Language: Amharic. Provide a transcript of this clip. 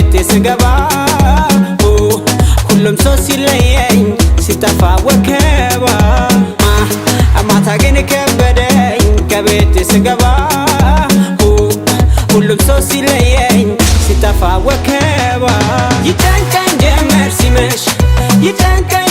ከቤቴ ስገባ ሁሉም ሰው ሲለየኝ ሲጠፋ ወከባ ማታ ግን ከበደኝ ከቤቴ ስገባ ሁሉም ሰው ሲለየኝ ሲጠፋ ወከባ ይጨንቀኝ ጀመር ሲመሽ ይጨንቀኝ